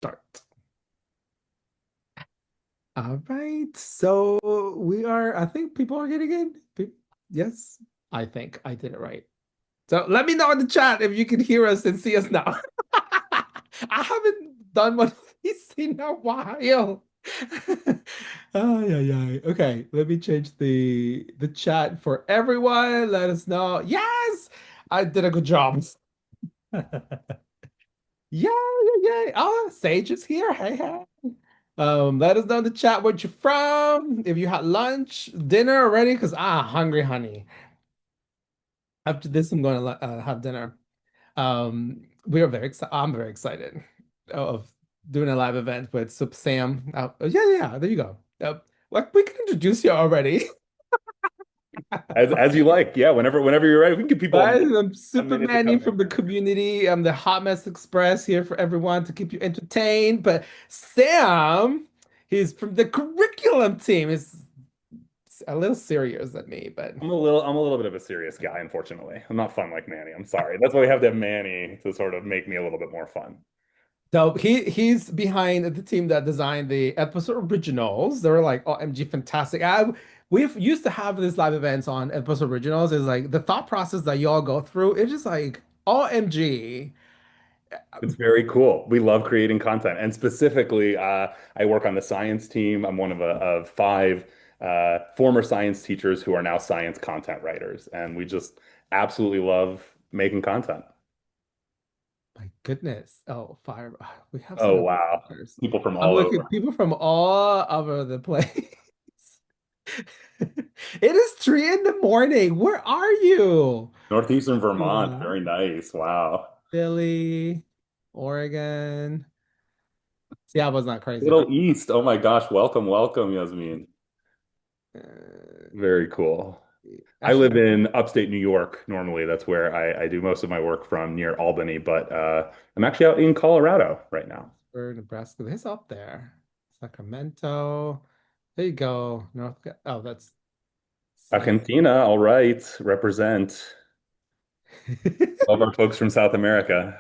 Start. All right. So we are, I think people are getting in. Yes, I think I did it right. So let me know in the chat if you can hear us and see us now. I haven't done one of these in a while. Oh, yeah, yeah. Okay, let me change the chat for everyone. Let us know. Yes, I did a good job. Yay, yay, yay. Oh, Sage is here. Hey, hey. Let us know in the chat where you're from. If you had lunch, dinner already, because hungry, honey. After this, I'm going to have dinner. We are very excited. I'm very excited of doing a live event with Sup Sam. Yeah, yeah, there you go. Like we can introduce you already. As you like. Yeah, whenever you're ready, we can give people Right? I'm a Super minute to Manny come in. from the community. I'm the Hot Mess Express here for everyone to keep you entertained. But Sam, he's from the curriculum team. Is a little serious than me, but I'm a little bit of a serious guy, unfortunately. I'm not fun like Manny. I'm sorry. That's why we have to have Manny to sort of make me a little bit more fun. so he's behind the team that designed the episode originals. They were like OMG fantastic. We've used to have these live events on episode originals. Is like the thought process that y'all go through. It's just like OMG. It's very cool. We love creating content, and specifically, I work on the science team. I'm one of five former science teachers who are now science content writers, and we just absolutely love making content. My goodness. Oh, fire. We have so Oh many wow, pictures. people from I'm all looking over. people from all over the place. It is 3 in the morning. Where are you? Northeastern Vermont, Yeah. very nice. Wow. Philly, Oregon. Seattle's not crazy, huh? Middle East. Oh my gosh, welcome, welcome, Yasmin. Uh, Very cool. I actually, live in upstate New York normally. That's where I do most of my work from near Albany, but I'm actually out in Colorado right now. for Nebraska, it's up there. Sacramento. There you go. Oh, that's South. Argentina, all right, represent. Love our folks from South America.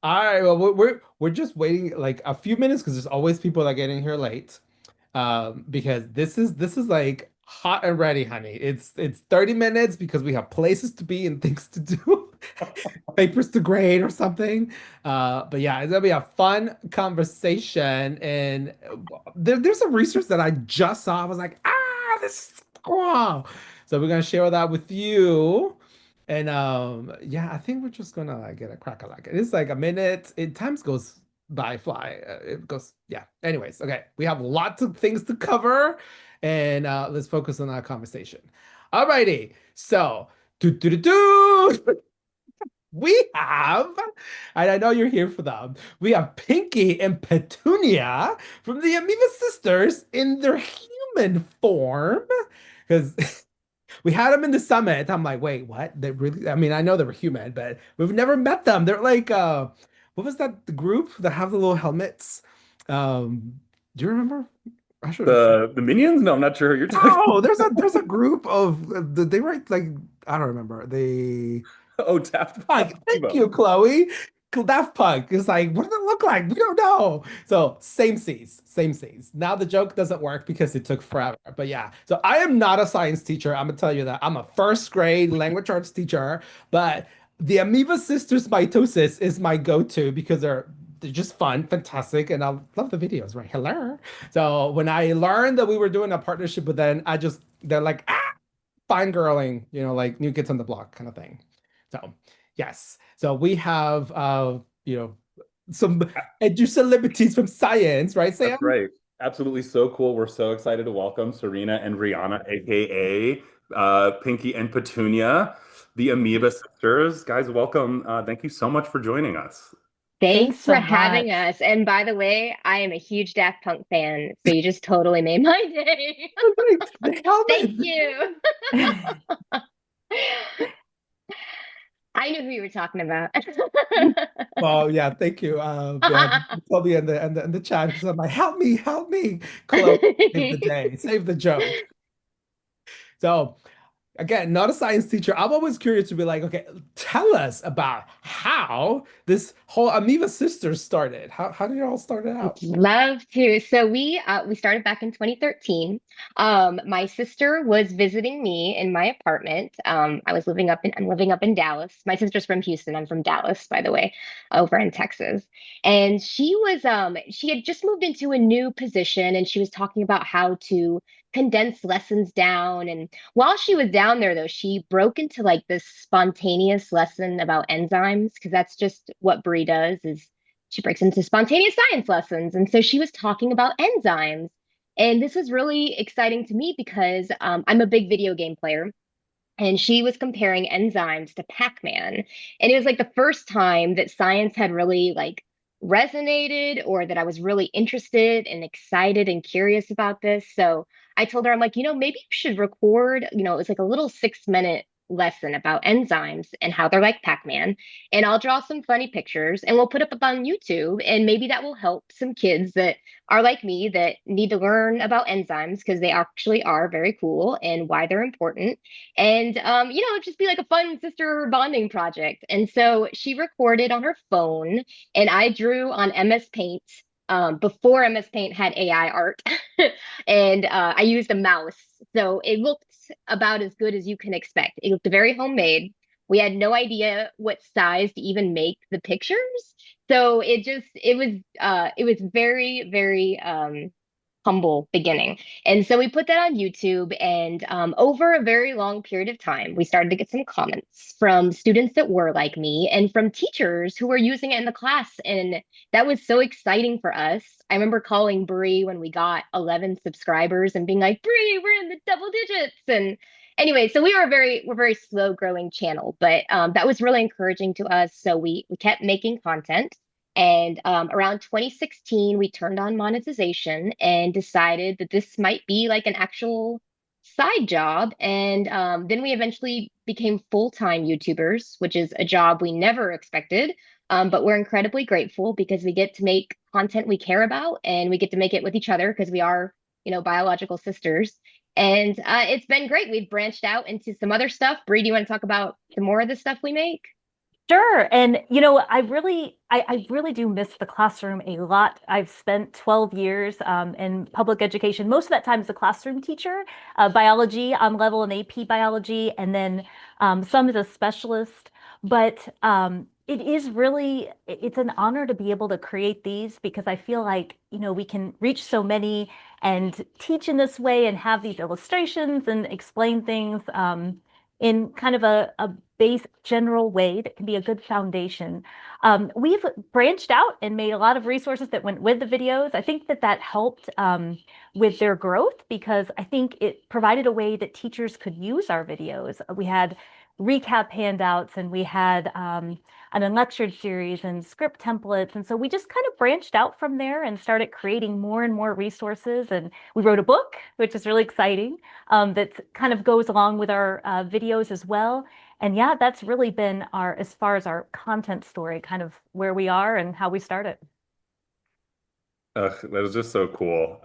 All right, well, we're just waiting like a few minutes because there's always people that get in here late. Because this is like hot and ready, honey. It's 30 minutes because we have places to be and things to do, papers to grade or something. But yeah, it's gonna be a fun conversation. And there's some research that I just saw. I was like, this is wow. So we're gonna share that with you. And yeah, I think we're just gonna like get a crack at like it. It's like a minute. It times goes by fly. It goes, yeah. Anyways, okay. We have lots of things to cover, and let's focus on our conversation. Alrighty. So, do do do do. We have, and I know you're here for them. We have Pinky and Petunia from the Amoeba Sisters in their human form. Because we had them in the summit. I'm like, wait, what? They really? I mean, I know they were human, but we've never met them. They're like, what was that? The group that have the little helmets. Do you remember? I should. The Minions? No, I'm not sure who you're talking No, there's a group of they write like I don't remember. They about. Oh, Daft Punk. Thank Amiibo. you, Chloe. Daft Punk is like, what does it look like? We don't know. So same seas, same seas. Now the joke doesn't work because it took forever. But yeah, so I am not a science teacher. I'm gonna tell you that. I'm a first grade language arts teacher, but the Amoeba Sisters mitosis is my go-to because they're just fun, fantastic, and I love the videos, right? Hello. So when I learned that we were doing a partnership with them, they're like, fine girling, like New Kids on the Block kind of thing. So yes. So we have some edu celebrities from science, right, That's Sam? right. Absolutely so cool. We're so excited to welcome Serena and Rihanna, aka Pinky and Petunia, the Amoeba Sisters. Guys, welcome. Thank you so much for joining us. Thanks Thanks for so having much. us. And by the way, I am a huge Daft Punk fan, so you just totally made my day. The Thank helmet. you. I knew who you were talking about. Oh yeah, thank you. Yeah, Chloe in the chat. She's like, help me, Chloe, save the day, save the joke. So Again, not a science teacher. I'm always curious to be like, okay, tell us about how this whole Amoeba Sisters started. How did it all start out? Love to. So we started back in 2013. My sister was visiting me in my apartment. I'm living up in Dallas. My sister's from Houston. I'm from Dallas, by the way, over in Texas. And she had just moved into a new position and she was talking about how to condense lessons down. And while she was down there though, she broke into like this spontaneous lesson about enzymes, because that's just what Brie does is she breaks into spontaneous science lessons. And so she was talking about enzymes. And this was really exciting to me because I'm a big video game player. And she was comparing enzymes to Pac-Man. And it was like the first time that science had really like resonated, or that I was really interested and excited and curious about this. So I told her, I'm like, maybe you should record, it was like a little 6-minute lesson about enzymes and how they're like Pac-Man. And I'll draw some funny pictures and we'll put up on YouTube. And maybe that will help some kids that are like me that need to learn about enzymes, because they actually are very cool and why they're important. And it'd just be like a fun sister bonding project. And so she recorded on her phone, and I drew on MS Paint, before MS Paint had AI art. And I used a mouse. So it looked about as good as you can expect. It looked very homemade. We had no idea what size to even make the pictures. So it was very, very humble beginning. And so we put that on YouTube, and over a very long period of time, we started to get some comments from students that were like me and from teachers who were using it in the class. And that was so exciting for us. I remember calling Bree when we got 11 subscribers and being like, Bree, we're in the double digits. And anyway, so we're very slow growing channel, but that was really encouraging to us. So we kept making content. And around 2016, we turned on monetization and decided that this might be like an actual side job. And then we eventually became full-time YouTubers, which is a job we never expected. But we're incredibly grateful because we get to make content we care about, and we get to make it with each other because we are, biological sisters. And it's been great. We've branched out into some other stuff. Bree, do you want to talk about some more of the stuff we make? Sure. And I really do miss the classroom a lot. I've spent 12 years in public education. Most of that time as a classroom teacher, biology on level and AP biology, and then some as a specialist. But it's an honor to be able to create these because I feel like, we can reach so many and teach in this way and have these illustrations and explain things in kind of a base general way that can be a good foundation. We've branched out and made a lot of resources that went with the videos. I think that helped with their growth because I think it provided a way that teachers could use our videos. We had recap handouts and we had an unlectured series and script templates. And so we just kind of branched out from there and started creating more and more resources. And we wrote a book, which is really exciting, that kind of goes along with our videos as well. And yeah, that's really been as far as our content story, kind of where we are and how we started. Ugh, that is just so cool.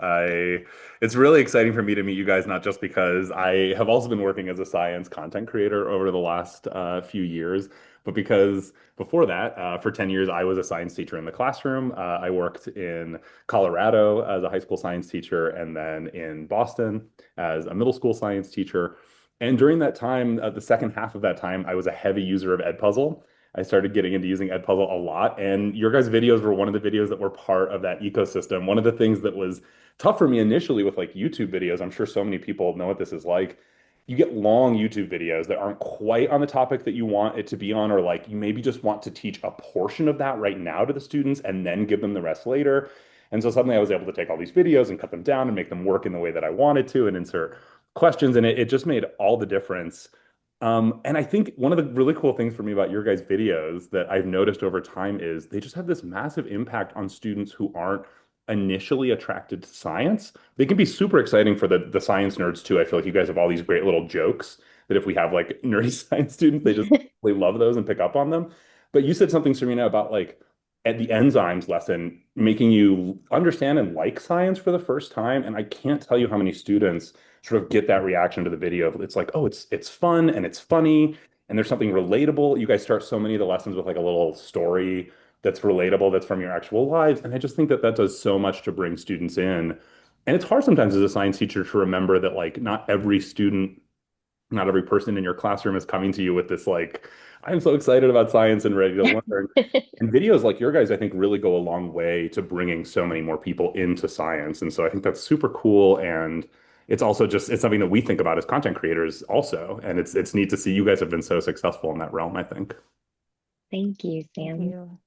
It's really exciting for me to meet you guys, not just because I have also been working as a science content creator over the last few years, but because before that, for 10 years, I was a science teacher in the classroom. I worked in Colorado as a high school science teacher and then in Boston as a middle school science teacher. And during that time, the second half of that time, I was a heavy user of Edpuzzle. I started getting into using Edpuzzle a lot, and your guys' videos were one of the videos that were part of that ecosystem. One of the things that was tough for me initially with like YouTube videos, I'm sure so many people know what this is like. You get long YouTube videos that aren't quite on the topic that you want it to be on, or like you maybe just want to teach a portion of that right now to the students and then give them the rest later. And so suddenly I was able to take all these videos and cut them down and make them work in the way that I wanted to and insert questions, and it just made all the difference. And I think one of the really cool things for me about your guys' videos that I've noticed over time is they just have this massive impact on students who aren't initially attracted to science. They can be super exciting for the science nerds too. I feel like you guys have all these great little jokes that if we have like nerdy science students, they just really love those and pick up on them. But you said something, Serena, about like at the enzymes lesson, making you understand and like science for the first time. And I can't tell you how many students sort of get that reaction to the video. It's like, oh, it's fun and it's funny and there's something relatable. You guys start so many of the lessons with like a little story that's relatable, that's from your actual lives. And I just think that that does so much to bring students in. And it's hard sometimes as a science teacher to remember that like not every student, not every person in your classroom is coming to you with this like, I'm so excited about science and ready to learn. And videos like your guys, I think, really go a long way to bringing so many more people into science. And so I think that's super cool. And it's also just it's something that we think about as content creators also. And it's neat to see you guys have been so successful in that realm, I think. Thank you, Thank Sam. you.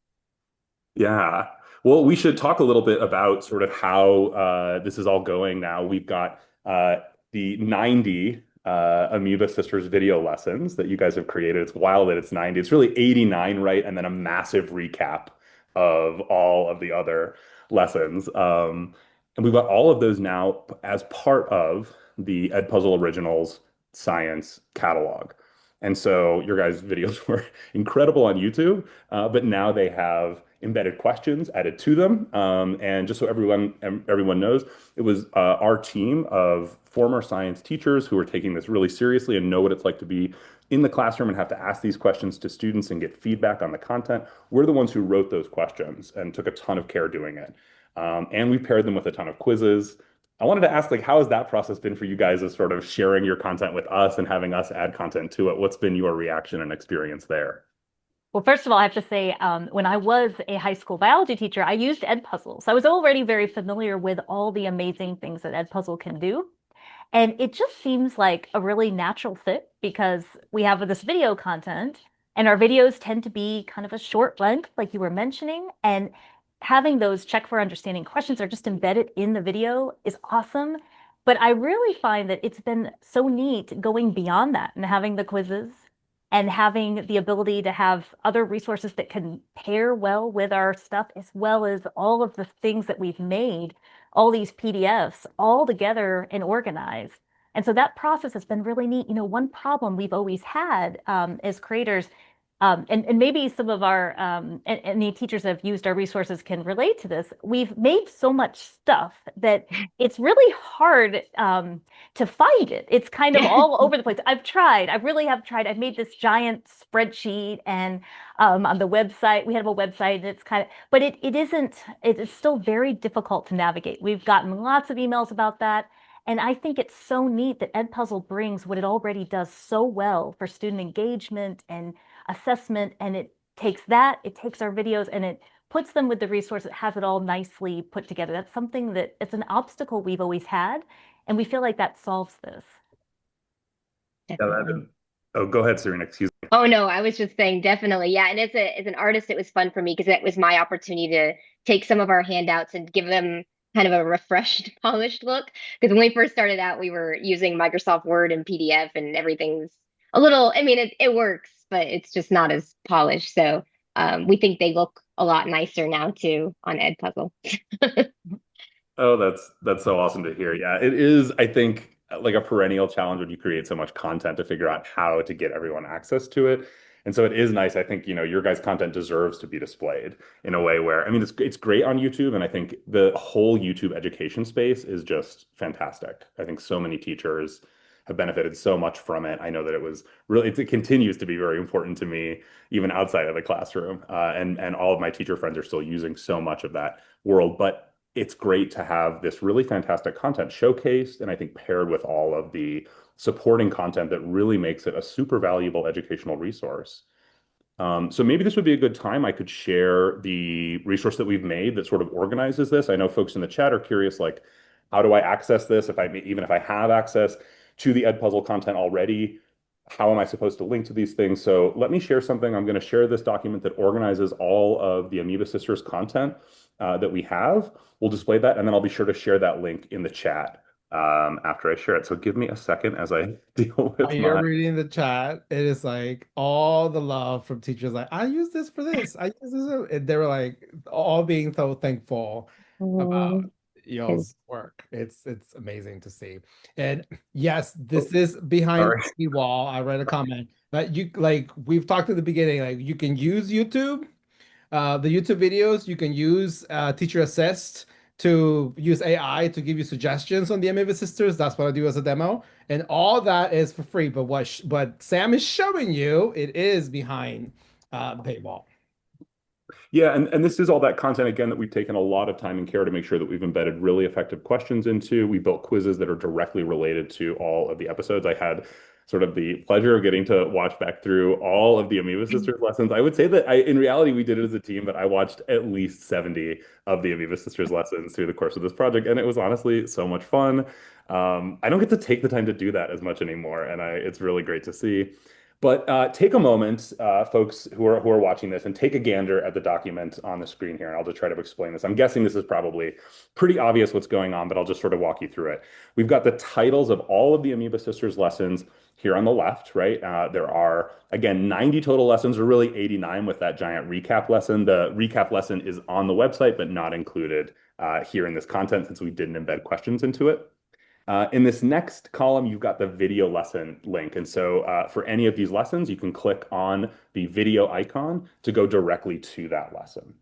Yeah. Well, we should talk a little bit about sort of how this is all going now. We've got the 90 Amoeba Sisters video lessons that you guys have created. It's wild that it's 90. It's really 89, right? And then a massive recap of all of the other lessons. And we've got all of those now as part of the Edpuzzle Originals Science catalog. And so your guys' videos were incredible on YouTube, but now they have embedded questions added to them. And just so everyone knows, it was our team of former science teachers who are taking this really seriously and know what it's like to be in the classroom and have to ask these questions to students and get feedback on the content. We're the ones who wrote those questions and took a ton of care doing it. And we paired them with a ton of quizzes. I wanted to ask, like, how has that process been for you guys as sort of sharing your content with us and having us add content to it? What's been your reaction and experience there? Well, first of all, I have to say, when I was a high school biology teacher, I used Edpuzzle. So I was already very familiar with all the amazing things that Edpuzzle can do. And it just seems like a really natural fit because we have this video content and our videos tend to be kind of a short length, like you were mentioning. And having those check for understanding questions are just embedded in the video is awesome. But I really find that it's been so neat going beyond that and having the quizzes and having the ability to have other resources that can pair well with our stuff, as well as all of the things that we've made, all these PDFs all together and organized. And so that process has been really neat. One problem we've always had as creators, and maybe some of our any teachers that have used our resources can relate to this. We've made so much stuff that it's really hard to find it. It's kind of all over the place. I really have tried. I've made this giant spreadsheet and on the website, we have a website and it's kind of, but it isn't, it is still very difficult to navigate. We've gotten lots of emails about that. And I think it's so neat that Edpuzzle brings what it already does so well for student engagement and assessment. And it takes our videos and it puts them with the resource that has it all nicely put together. That's something that it's an obstacle we've always had. And we feel like that solves this. Yeah, Definitely. oh, go ahead, Serena. Excuse me. Oh no, I was just saying definitely. Yeah, and as an artist, it was fun for me because it was my opportunity to take some of our handouts and give them kind of a refreshed, polished look. Because when we first started out, we were using Microsoft Word and PDF and everything's a little, I mean, it works, but it's just not as polished. So we think they look a lot nicer now too on Edpuzzle. Oh, that's so awesome to hear. Yeah, it is, I think, like a perennial challenge when you create so much content to figure out how to get everyone access to it. And so it is nice. I think, your guys' content deserves to be displayed in a way where, I mean, it's great on YouTube, and I think the whole YouTube education space is just fantastic. I think so many teachers have benefited so much from it. I know that it was really, it continues to be very important to me, even outside of the classroom. And all of my teacher friends are still using so much of that world. But it's great to have this really fantastic content showcased, and I think paired with all of the supporting content that really makes it a super valuable educational resource. So maybe this would be a good time I could share the resource that we've made that sort of organizes this. I know folks in the chat are curious, like, how do I access this? Even if I have access to the Edpuzzle content already, how am I supposed to link to these things? So let me share something. I'm going to share this document that organizes all of the Amoeba Sisters content that we have. We'll display that, and then I'll be sure to share that link in the chat after I share it. So give me a second as I deal While with you're my. reading the chat, it is like all the love from teachers. Like, I use this for this. I use this. And they were like all being so thankful about Um, y'all's work. It's amazing to see. And yes, Oh, this is behind sorry. the wall. I read a comment that you like we've talked at the beginning, like you can use YouTube. the YouTube videos, you can use Teacher Assist to use AI to give you suggestions on the Amoeba Sisters. That's what I do as a demo, and all that is for free. But what Sam is showing you, it is behind paywall. Yeah, and this is all that content again that we've taken a lot of time and care to make sure that we've embedded really effective questions into. We built quizzes that are directly related to all of the episodes. I had sort of the pleasure of getting to watch back through all of the Amoeba Sisters lessons. I would say that in reality we did it as a team, but I watched at least 70 of the Amoeba Sisters lessons through the course of this project, and it was honestly so much fun. I don't get to take the time to do that as much anymore, and it's really great to see. But take a moment, folks who are watching this, and take a gander at the document on the screen here, and I'll just try to explain this. I'm guessing this is probably pretty obvious what's going on, but I'll just sort of walk you through it. We've got the titles of all of the Amoeba Sisters lessons here on the left, right? There are, again, 90 total lessons, or really 89 with that giant recap lesson. The recap lesson is on the website, but not included here in this content since we didn't embed questions into it. In this next column, you've got the video lesson link. And so for any of these lessons, you can click on the video icon to go directly to that lesson.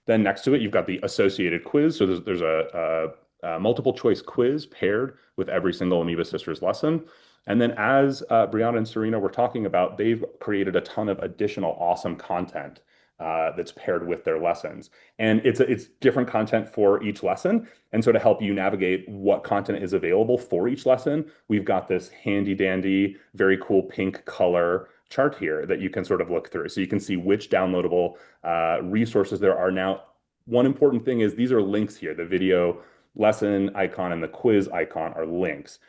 Then next to it, you've got the associated quiz. So there's a multiple choice quiz paired with every single Amoeba Sisters lesson. And then as Brianna and Serena were talking about, they've created a ton of additional awesome content that's paired with their lessons. And it's different content for each lesson. And so to help you navigate what content is available for each lesson, we've got this handy dandy, very cool pink color chart here that you can sort of look through. So you can see which downloadable resources there are. Now, one important thing is these are links here. The video lesson icon and the quiz icon are links.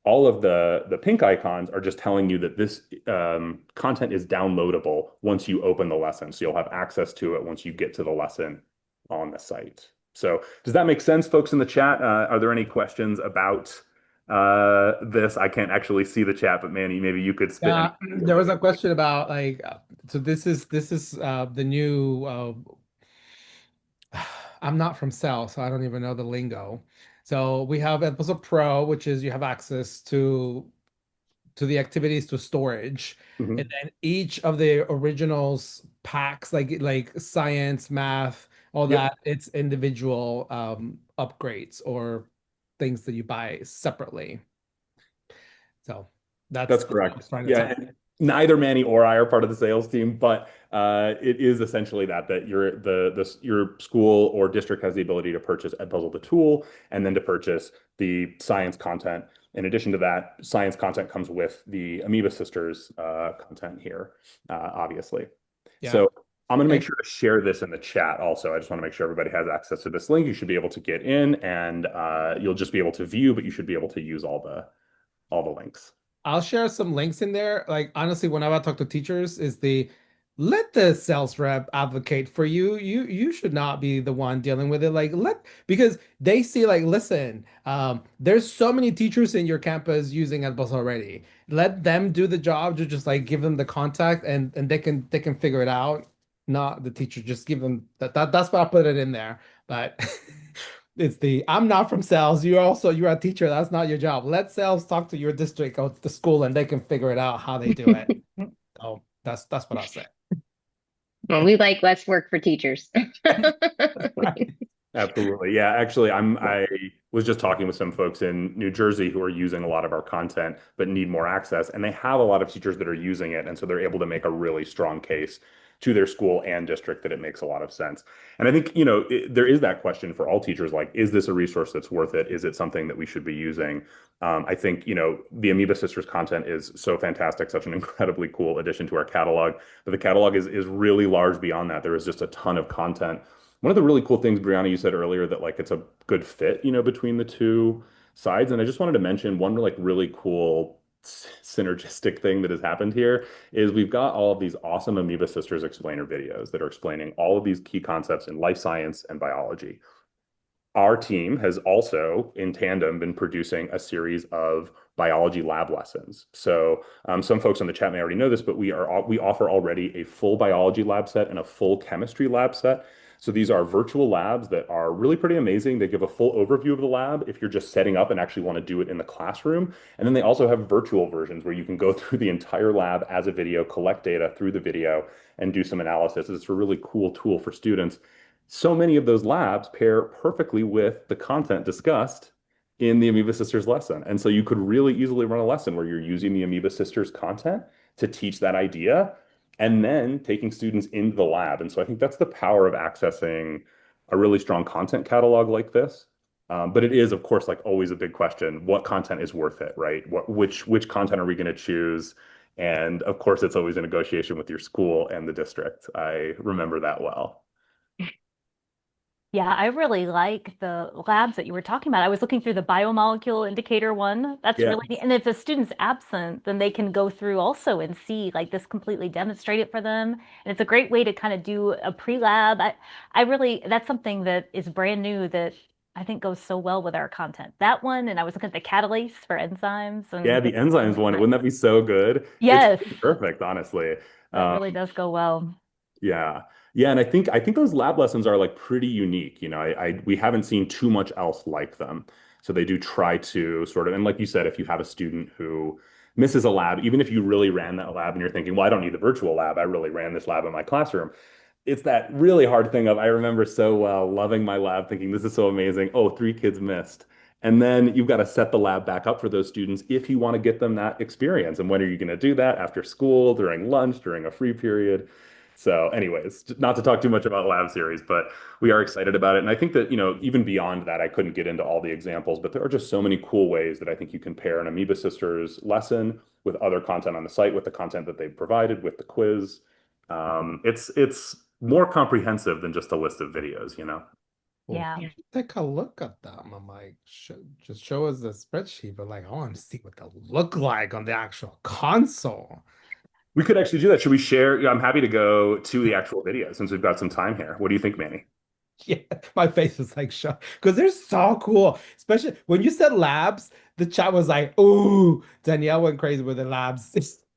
All of the pink icons are just telling you that this content is downloadable once you open the lesson. So you'll have access to it once you get to the lesson on the site. So does that make sense, folks in the chat? Are there any questions about this? I can't actually see the chat, but Manny, maybe you could spit. There was a question about like, so this is the new. I'm not from Cell, so I don't even know the lingo. So we have Edpuzzle Pro, which is you have access to the activities to storage, Mhm. and then each of the originals packs, like science, math, all Yep. that, it's individual upgrades or things that you buy separately. So That's what I correct. was trying to Yeah, tell you. and neither Manny or I are part of the sales team, but it is essentially that your school or district has the ability to purchase Edpuzzle the tool and then to purchase the science content. In addition to that, science content comes with the Amoeba Sisters content here, obviously. Yeah. So I'm going to Okay. make sure to share this in the chat also. I just want to make sure everybody has access to this link. You should be able to get in and you'll just be able to view, but you should be able to use all the links. I'll share some links in there. Like honestly, whenever I talk to teachers, let the sales rep advocate for you. You should not be the one dealing with it. Because they see like, listen, there's so many teachers in your campus using Edpuzzle already. Let them do the job to just like give them the contact and they can figure it out. Not the teacher, just give them that's why I put it in there. But I'm not from sales. You're a teacher. That's not your job. Let sales talk to your district or the school and they can figure it out how they do it. So that's what I say. Well, we like less work for teachers. Right. Absolutely. Yeah, actually, I was just talking with some folks in New Jersey who are using a lot of our content but need more access, and they have a lot of teachers that are using it, and so they're able to make a really strong case to their school and district that it makes a lot of sense. And I think, there is that question for all teachers, like, is this a resource that's worth it? Is it something that we should be using? I think, the Amoeba Sisters content is so fantastic, such an incredibly cool addition to our catalog, but the catalog is really large beyond that. There is just a ton of content. One of the really cool things, Brianna, you said earlier that like it's a good fit, between the two sides. And I just wanted to mention one like really cool synergistic thing that has happened here is we've got all of these awesome Amoeba Sisters explainer videos that are explaining all of these key concepts in life science and biology. Our team has also, in tandem, been producing a series of biology lab lessons. So some folks in the chat may already know this, but we offer already a full biology lab set and a full chemistry lab set. So these are virtual labs that are really pretty amazing. They give a full overview of the lab if you're just setting up and actually want to do it in the classroom. And then they also have virtual versions where you can go through the entire lab as a video, collect data through the video, and do some analysis. It's a really cool tool for students. So many of those labs pair perfectly with the content discussed in the Amoeba Sisters lesson. And so you could really easily run a lesson where you're using the Amoeba Sisters content to teach that idea and then taking students into the lab. And so I think that's the power of accessing a really strong content catalog like this. But it is, of course, like always a big question, what content is worth it, right? Which content are we going to choose? And of course, it's always a negotiation with your school and the district. I remember that well. Yeah, I really like the labs that you were talking about. I was looking through the biomolecule indicator one. That's Yeah. really neat. And if a student's absent, then they can go through also and see like this completely demonstrated for them. And it's a great way to kind of do a pre-lab. I really, that's something that is brand new that I think goes so well with our content. That one, and I was looking at the catalase for enzymes Yeah, and the enzymes one, wouldn't that be so good? It's yes, perfect, honestly. that Um, really does go well. Yeah. Yeah, and I think those lab lessons are like pretty unique. We haven't seen too much else like them. So they do try to sort of, and like you said, if you have a student who misses a lab, even if you really ran that lab and you're thinking, well, I don't need the virtual lab, I really ran this lab in my classroom. It's that really hard thing of I remember so well loving my lab, thinking this is so amazing. Oh, three kids missed. And then you've got to set the lab back up for those students if you want to get them that experience. And when are you going to do that? After school, during lunch, during a free period? So, anyways, not to talk too much about lab series, but we are excited about it. And I think that, even beyond that, I couldn't get into all the examples, but there are just so many cool ways that I think you can pair an Amoeba Sisters lesson with other content on the site, with the content that they've provided, with the quiz. It's more comprehensive than just a list of videos. Well, Yeah. take a look at them. I'm like, just show us the spreadsheet, but like, I want to see what they look like on the actual console. We could actually do that. Should we share? Yeah, I'm happy to go to the actual video since we've got some time here. What do you think, Manny? Yeah, my face was like shocked because they're so cool. Especially when you said labs, the chat was like, "Ooh!" Danielle went crazy with the labs.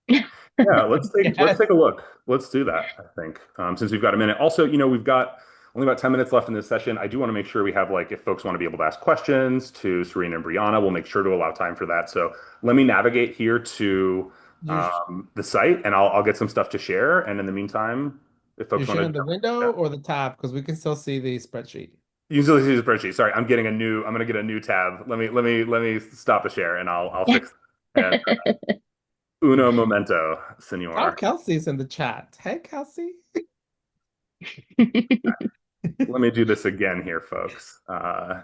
Yeah, let's Yes, take a look. Let's do that, I think, since we've got a minute. Also, we've got only about 10 minutes left in this session. I do want to make sure we have like if folks want to be able to ask questions to Serena and Brianna, we'll make sure to allow time for that. So let me navigate here to you the site and I'll get some stuff to share. And in the meantime, if you're folks want to sharing the jump in the window chat, or the tab because we can still see the spreadsheet. you usually see the spreadsheet. Sorry, I'm gonna get a new tab. Let me stop the share and I'll fix it. And uno momento, Oh, senor. Kelsey's in the chat. Hey, Kelsey. Let me do this again here, folks. Yeah,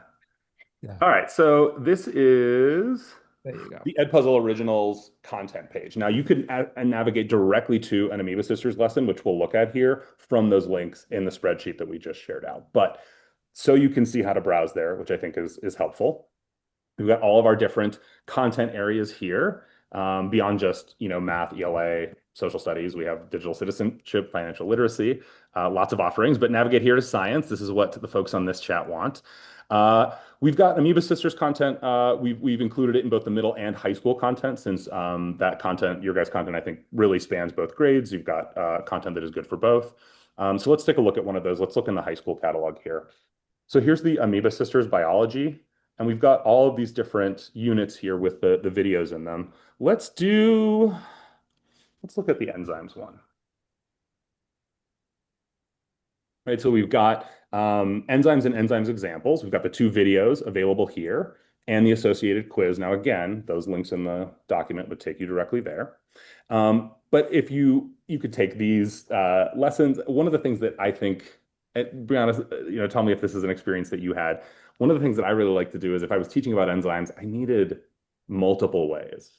All right, so this is there you go. the Edpuzzle Originals content page. Now you can navigate directly to an Amoeba Sisters lesson, which we'll look at here from those links in the spreadsheet that we just shared out. But so you can see how to browse there, which I think is helpful. We've got all of our different content areas here, beyond just math, ELA, social studies. We have digital citizenship, financial literacy, lots of offerings. But navigate here to science. This is what the folks on this chat want. We've got Amoeba Sisters content. We've included it in both the middle and high school content, since that content, your guys' content, I think, really spans both grades. You've got content that is good for both. So let's take a look at one of those. Let's look in the high school catalog here. So here's the Amoeba Sisters biology. And we've got all of these different units here with the videos in them. Let's look at the enzymes one. Right, so we've got enzymes and enzymes examples. We've got the two videos available here and the associated quiz. Now, again, those links in the document would take you directly there. But if you could take these lessons, one of the things that I think, be honest, tell me if this is an experience that you had. One of the things that I really like to do is if I was teaching about enzymes, I needed multiple ways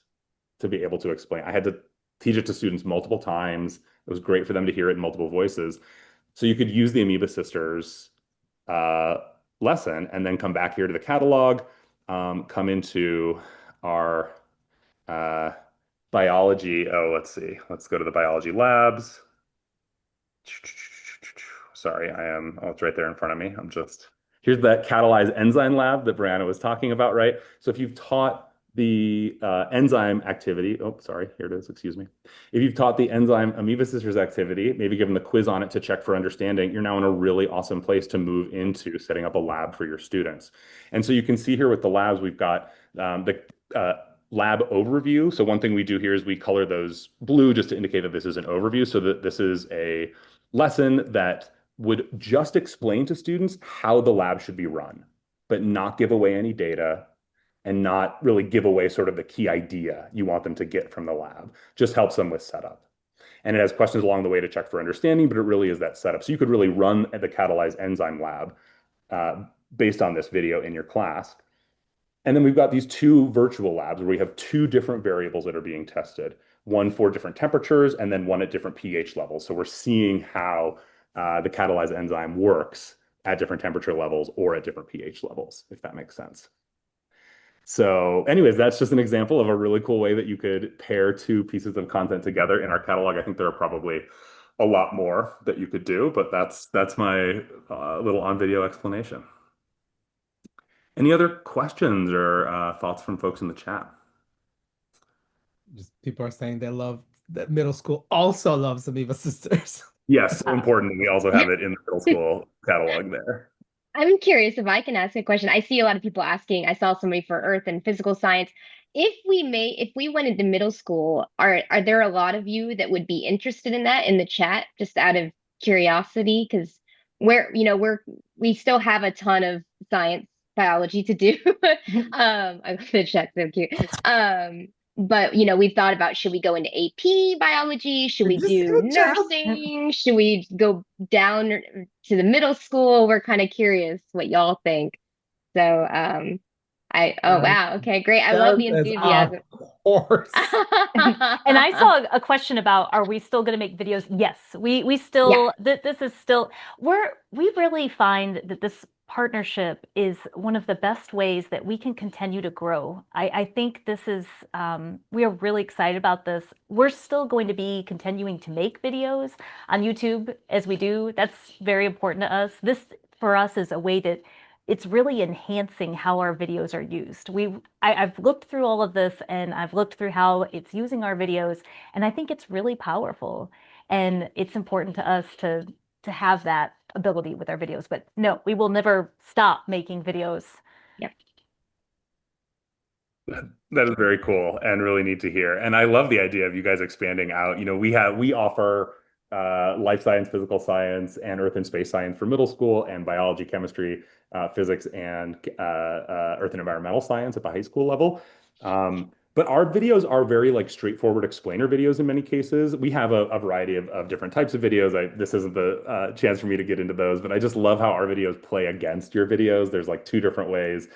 to be able to explain. I had to teach it to students multiple times. It was great for them to hear it in multiple voices. So you could use the Amoeba Sisters uh, lesson and then come back here to the catalog, come into our uh, biology. Oh, let's see. Let's go to the biology labs. Sorry, oh, it's right there in front of me. Here's that catalyzed enzyme lab that Brianna was talking about, right? So if you've taught the enzyme activity, oh, sorry, here it is, excuse me. If you've taught the enzyme Amoeba Sisters activity, maybe given the quiz on it to check for understanding, you're now in a really awesome place to move into setting up a lab for your students. And so you can see here with the labs, we've got the lab overview. So one thing we do here is we color those blue just to indicate that this is an overview, so that this is a lesson that would just explain to students how the lab should be run, but not give away any data and not really give away sort of the key idea you want them to get from the lab. Just helps them with setup. And it has questions along the way to check for understanding, but it really is that setup. So you could really run the catalyzed enzyme lab based on this video in your class. And then we've got these two virtual labs where we have two different variables that are being tested, one for different temperatures and then one at different pH levels. So we're seeing how the catalyzed enzyme works at different temperature levels or at different pH levels, if that makes sense. So anyways, that's just an example of a really cool way that you could pair two pieces of content together in our catalog. I think there are probably a lot more that you could do, but that's my little on video explanation. Any other questions or thoughts from folks in the chat? Just people are saying they love that middle school also loves Amoeba Sisters. Yes, so important. We also have it in the middle school catalog there. I'm curious if I can ask a question. I see a lot of people asking. I saw somebody for Earth and physical science. If we went into middle school, are there a lot of you that would be interested in that in the chat, just out of curiosity? Because we still have a ton of science biology to do. I'm gonna check so cute. But we've thought about, should we go into AP biology? Should we do nursing? Should we go down to the middle school? We're kind of curious what y'all think. So oh wow, okay, great. I love the enthusiasm. Of course. And I saw a question about, are we still going to make videos? Yes, we still, this is still, we really find that this partnership is one of the best ways that we can continue to grow. I think this is, we are really excited about this. We're still going to be continuing to make videos on YouTube as we do. That's very important to us. This, for us, is a way that it's really enhancing how our videos are used. I've looked through all of this, and I've looked through how it's using our videos, and I think it's really powerful. And it's important to us to have that ability with our videos. But no, we will never stop making videos. Yep. That is very cool and really neat to hear. And I love the idea of you guys expanding out. We offer life science, physical science, and earth and space science for middle school, and biology, chemistry, physics, and earth and environmental science at the high school level. But our videos are very straightforward explainer videos in many cases. We have a variety of different types of videos. This isn't the chance for me to get into those, but I just love how our videos play against your videos. There's two different ways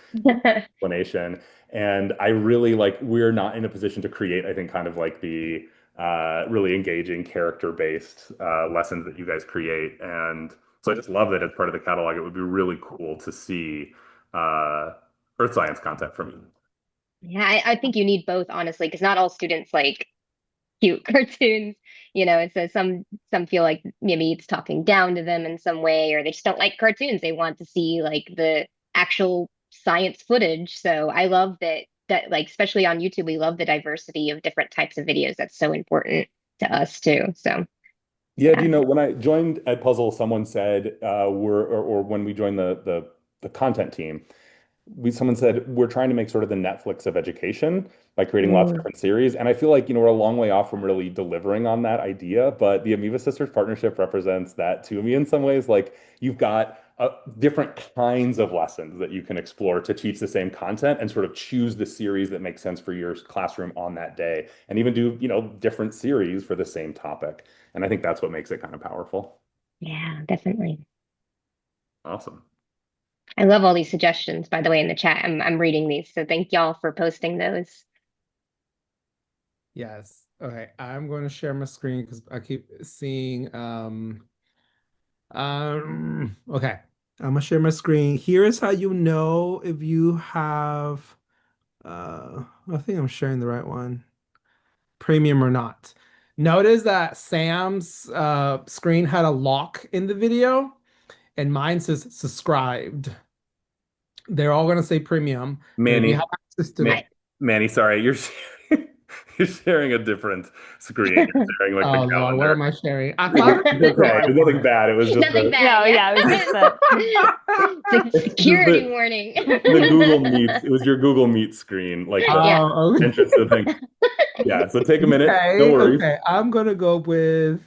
explanation. And I really we're not in a position to create, I think, kind of the really engaging character-based lessons that you guys create. And so I just love that as part of the catalog. It would be really cool to see earth science content from you. Yeah, I think you need both, honestly, because not all students like cute cartoons, and so some feel like maybe it's talking down to them in some way, or they just don't like cartoons. They want to see the actual science footage. So I love that especially on YouTube, we love the diversity of different types of videos. That's so important to us too. So yeah, do you know, when I joined Edpuzzle, someone said or when we joined the content team, someone said we're trying to make sort of the Netflix of education by creating lots of different series. And I feel like, we're a long way off from really delivering on that idea, but the Amoeba Sisters partnership represents that to me in some ways. You've got different kinds of lessons that you can explore to teach the same content and sort of choose the series that makes sense for your classroom on that day, and even do, different series for the same topic. And I think that's what makes it kind of powerful. Yeah, definitely. Awesome. I love all these suggestions, by the way, in the chat. I'm reading these, so thank y'all for posting those. Yes. Okay, I'm going to share my screen because I keep seeing okay, I'm gonna share my screen. Here is how you know if you have I think I'm sharing the right one, premium or not. Notice that Sam's screen had a lock in the video, and mine says subscribed. They're all gonna say premium. But if Manny, you have access to Manny, sorry, you're sharing a different screen. You're sharing like the Oh Lord, what calendar. am I sharing? I thought I It's picked the okay. right There's nothing one. bad. It was just Nothing the bad, No, yeah. yeah, it was just that. It's a it's just security warning. the Google Meet. It was your Google Meet screen, like the Yeah. Oh, okay. entrance to the thing. Yeah. So take a minute. No Okay, worries. okay. I'm gonna go with.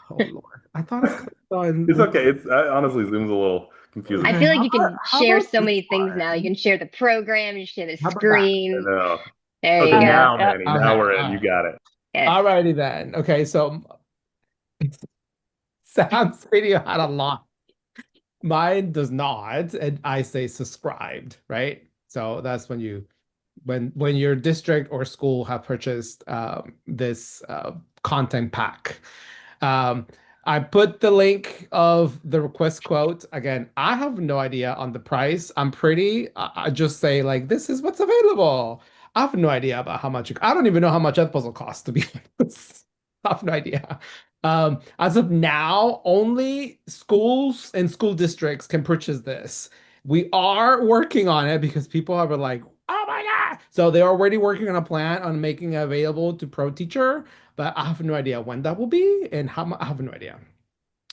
Oh Lord, I thought I clicked on. It's okay. It's honestly Zoom's a little confusing. I Okay, feel like you can how share about so this many things now. You one? can share the program, you share the How about that? I screen. know. There you Okay, Yeah, go. now, yeah. Manny, now Okay, we're all in. You right. got it. Yes. Alrighty then. Okay, so Sam's video had a lot. Mine does not, and I say subscribed, right? So that's when you when your district or school have purchased this content pack. Um, I put the link of the request quote. Again, I have no idea on the price. I just say like, this is what's available. I have no idea about how much, I don't even know how much Edpuzzle costs, to be honest. I have no idea. As of now, only schools and school districts can purchase this. We are working on it because people are like, oh my God. So they're already working on a plan on making it available to pro teacher, but I have no idea when that will be and how much. I have no idea.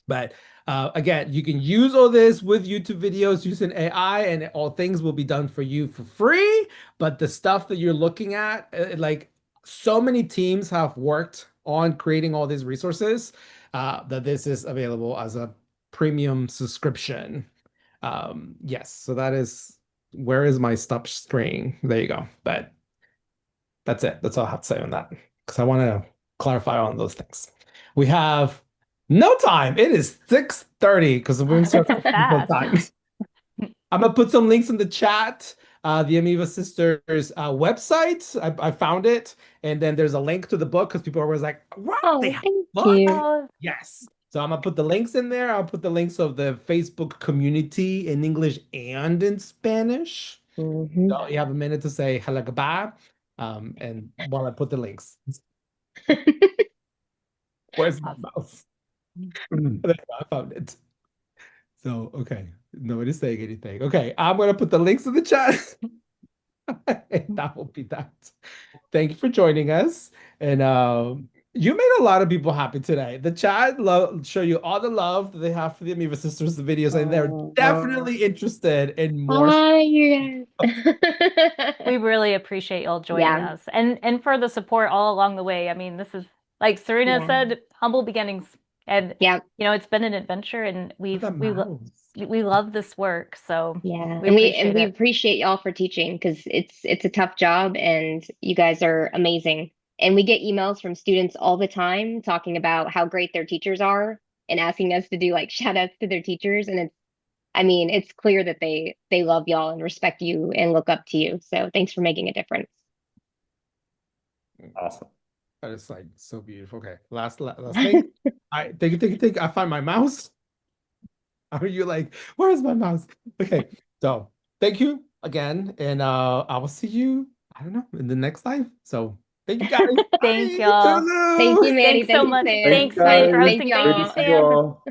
But again, you can use all this with YouTube videos using AI, and all things will be done for you for free. But the stuff that you're looking at, like so many teams have worked on creating all these resources, that this is available as a premium subscription. Yes, so that is where is my stop string? There you go. But that's it. That's all I have to say on that because I want to clarify on those things. We have no time. It is 6:30 because we're in That's so circle fast. time. I'm gonna put some links in the chat. The Amoeba Sisters website. I found it, and then there's a link to the book because people are always like, "What? They Oh, have thank a book?" you. Oh, Yes. So I'm gonna put the links in there. I'll put the links of the Facebook community in English and in Spanish. Mhm. So you have a minute to say hello, goodbye. And while I put the links, where's my awesome. mouse? There you go, I found it. So okay, nobody's saying anything. Okay, I'm gonna put the links in the chat. And that will be that. Thank you for joining us. And you made a lot of people happy today. The chat show you all the love that they have for the Amoeba Sisters, the videos, and they're definitely interested in more. Hi, you We guys. really appreciate y'all joining Yeah, us and for the support all along the way. I mean, this is like Serena yeah, said, humble beginnings. And yeah, it's been an adventure and Look at that mouse. we love this work. So yeah. we And appreciate we it. appreciate y'all for teaching because it's a tough job and you guys are amazing. And we get emails from students all the time talking about how great their teachers are and asking us to do like shout outs to their teachers. And I mean, it's clear that they love y'all and respect you and look up to you. So thanks for making a difference. Awesome. That is like so beautiful. Okay, last thing. I think. I find my mouse. Are you like, where's my mouse? Okay, so thank you again, and I will see you, I don't know, in the next live. So thank you guys. Thank Bye. y'all. Thank you, Toodaloo. Manny. Thanks so Thank you, much. Sam. Thanks, Thanks, Manny, Bye. for guys. Thank hosting. Thank Great you, to y'all. see you Sam. all.